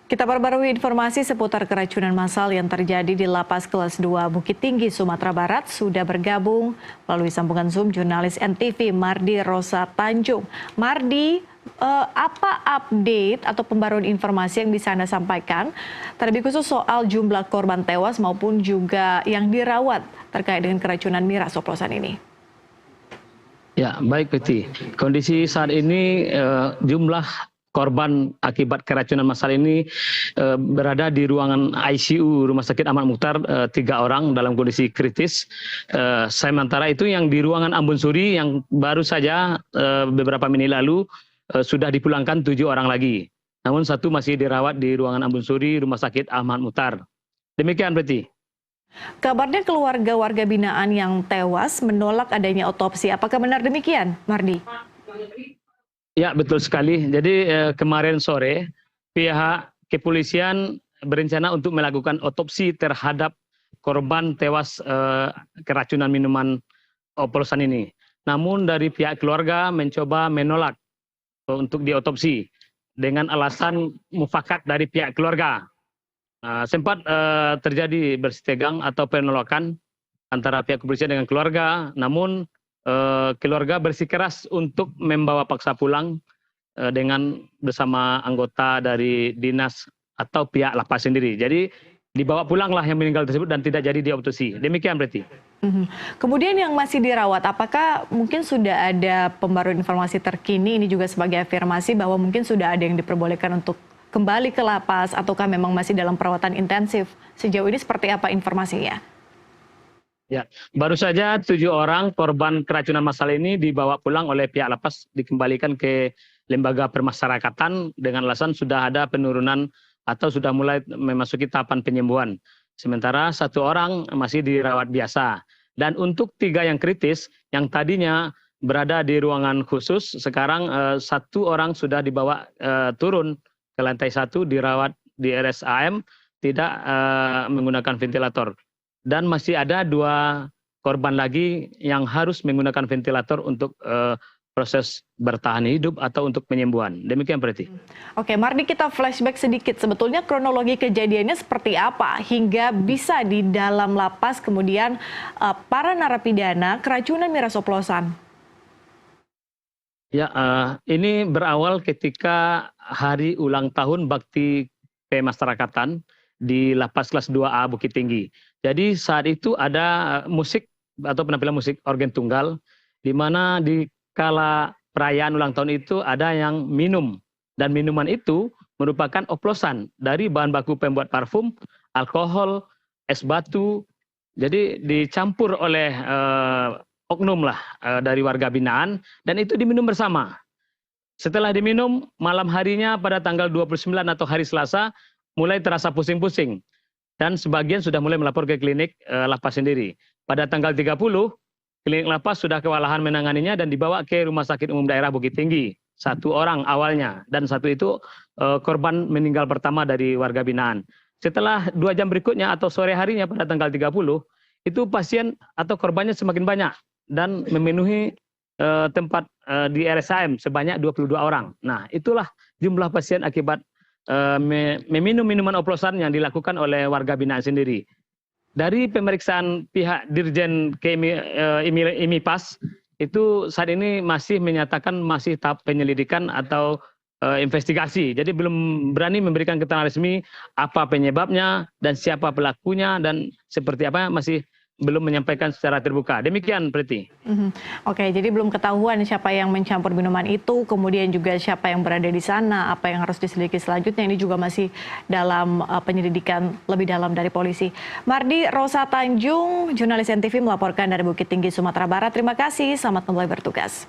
Kita perbarui informasi seputar keracunan massal yang terjadi di Lapas Kelas 2 Bukit Tinggi, Sumatera Barat. Sudah bergabung melalui sambungan Zoom jurnalis NTV Mardi Rosa Tanjung. Mardi, apa update atau pembaruan informasi yang bisa Anda sampaikan, terlebih khusus soal jumlah korban tewas maupun juga yang dirawat terkait dengan keracunan miras oplosan ini? Ya, baik Peti. Kondisi saat ini jumlah korban akibat keracunan massal ini berada di ruangan ICU Rumah Sakit Ahmad Mukhtar 3 orang dalam kondisi kritis. Sementara itu yang di ruangan Ambon Suri yang baru saja beberapa menit lalu sudah dipulangkan 7 orang lagi. Namun 1 masih dirawat di ruangan Ambon Suri Rumah Sakit Ahmad Mukhtar. Demikian Peti. Kabarnya keluarga warga binaan yang tewas menolak adanya otopsi. Apakah benar demikian, Mardi? Ya, betul sekali. Jadi kemarin sore pihak kepolisian berencana untuk melakukan otopsi terhadap korban tewas keracunan minuman oplosan ini. Namun dari pihak keluarga mencoba menolak untuk diotopsi dengan alasan mufakat dari pihak keluarga. Sempat terjadi bersitegang atau penolakan antara pihak kepolisian dengan keluarga, namun keluarga bersikeras untuk membawa paksa pulang dengan bersama anggota dari dinas atau pihak lapas sendiri. Jadi dibawa pulanglah yang meninggal tersebut dan tidak jadi diotopsi. Demikian berarti. Kemudian yang masih dirawat, apakah mungkin sudah ada pembaruan informasi terkini ini juga sebagai afirmasi bahwa mungkin sudah ada yang diperbolehkan untuk kembali ke lapas ataukah memang masih dalam perawatan intensif? Sejauh ini seperti apa informasinya? Ya, baru saja 7 orang korban keracunan massal ini dibawa pulang oleh pihak lapas, dikembalikan ke lembaga permasyarakatan dengan alasan sudah ada penurunan atau sudah mulai memasuki tahapan penyembuhan. Sementara 1 orang masih dirawat biasa. Dan untuk 3 yang kritis, yang tadinya berada di ruangan khusus, sekarang 1 orang sudah dibawa turun ke lantai 1, dirawat di RSAM, tidak menggunakan ventilator. Dan masih ada 2 korban lagi yang harus menggunakan ventilator untuk proses bertahan hidup atau untuk penyembuhan. Demikian berarti. Oke, Mardi, kita flashback sedikit. Sebetulnya kronologi kejadiannya seperti apa hingga bisa di dalam lapas kemudian para narapidana keracunan miras oplosan? Ya, ini berawal ketika hari ulang tahun bakti pemasyarakatan di Lapas Kelas 2A Bukit Tinggi. Jadi saat itu ada musik atau penampilan musik organ tunggal, di mana di kala perayaan ulang tahun itu ada yang minum. Dan minuman itu merupakan oplosan dari bahan baku pembuat parfum, alkohol, es batu. Jadi dicampur oleh oknum lah dari warga binaan dan itu diminum bersama. Setelah diminum, malam harinya pada tanggal 29 atau hari Selasa, mulai terasa pusing-pusing. Dan sebagian sudah mulai melapor ke klinik lapas sendiri. Pada tanggal 30, klinik lapas sudah kewalahan menanganinya dan dibawa ke Rumah Sakit Umum Daerah Bukit Tinggi. 1 orang awalnya, dan 1 itu korban meninggal pertama dari warga binaan. Setelah 2 jam berikutnya atau sore harinya pada tanggal 30, itu pasien atau korbannya semakin banyak dan memenuhi tempat di RSAM sebanyak 22 orang. Nah, itulah jumlah pasien akibat meminum minuman oplosan yang dilakukan oleh warga binaan sendiri. Dari pemeriksaan pihak Dirjen IMIPAS, itu saat ini masih menyatakan masih tahap penyelidikan atau investigasi. Jadi belum berani memberikan keterangan resmi apa penyebabnya dan siapa pelakunya dan seperti apa masih belum menyampaikan secara terbuka. Demikian, Preti. Oke, jadi belum ketahuan siapa yang mencampur minuman itu, kemudian juga siapa yang berada di sana, apa yang harus diselidiki selanjutnya, ini juga masih dalam penyelidikan lebih dalam dari polisi. Mardi Rosa Tanjung, jurnalis NTV melaporkan dari Bukit Tinggi, Sumatera Barat. Terima kasih, selamat kembali bertugas.